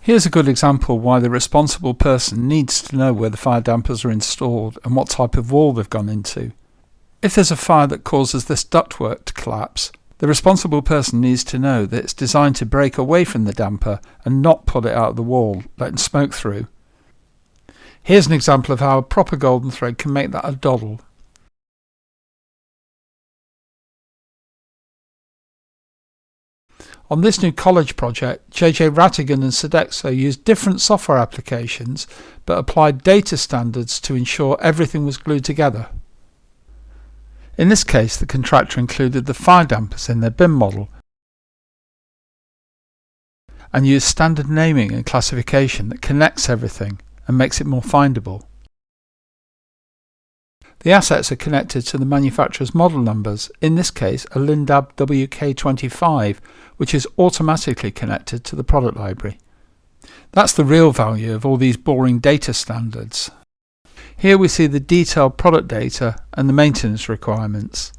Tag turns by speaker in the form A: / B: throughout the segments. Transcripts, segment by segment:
A: Here's a good example why the responsible person needs to know where the fire dampers are installed and what type of wall they've gone into. If there's a fire that causes this ductwork to collapse, the responsible person needs to know that it's designed to break away from the damper and not pull it out of the wall, letting smoke through. Here's an example of how a proper golden thread can make that a doddle. On this new college project, JJ Rhatigan and Sodexo used different software applications but applied data standards to ensure everything was glued together. In this case, the contractor included the fire dampers in their BIM model and used standard naming and classification that connects everything and makes it more findable. The assets are connected to the manufacturer's model numbers, in this case a Lindab WK25, which is automatically connected to the product library. That's the real value of all these boring data standards. Here we see the detailed product data and the maintenance requirements.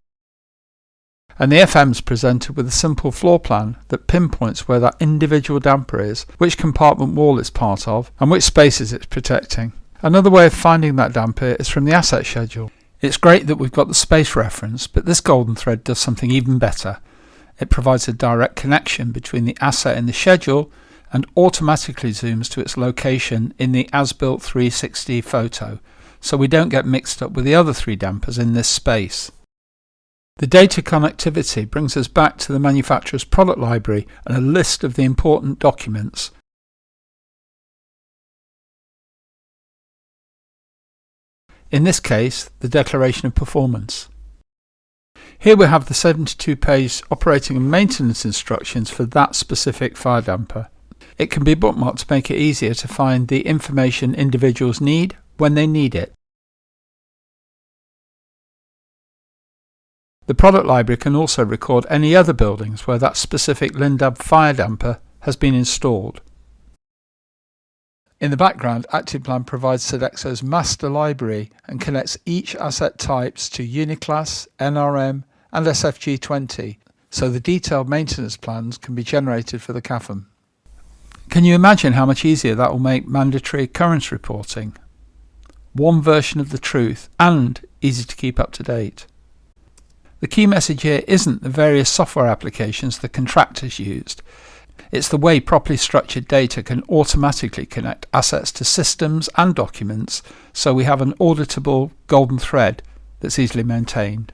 A: And the FM is presented with a simple floor plan that pinpoints where that individual damper is, which compartment wall it's part of, and which spaces it's protecting. Another way of finding that damper is from the asset schedule. It's great that we've got the space reference, but this golden thread does something even better. It provides a direct connection between the asset in the schedule and automatically zooms to its location in the as-built 360 photo, so we don't get mixed up with the other three dampers in this space. The data connectivity brings us back to the manufacturer's product library and a list of the important documents. In this case, the Declaration of Performance. Here we have the 72-page operating and maintenance instructions for that specific fire damper. It can be bookmarked to make it easier to find the information individuals need when they need it. The product library can also record any other buildings where that specific Lindab fire damper has been installed. In the background, Activeplan provides Sodexo's master library and connects each asset types to Uniclass, NRM and SFG20, so the detailed maintenance plans can be generated for the CAFM. Can you imagine how much easier that will make mandatory occurrence reporting? One version of the truth and easy to keep up to date. The key message here isn't the various software applications the contractors used. It's the way properly structured data can automatically connect assets to systems and documents, so we have an auditable golden thread that's easily maintained.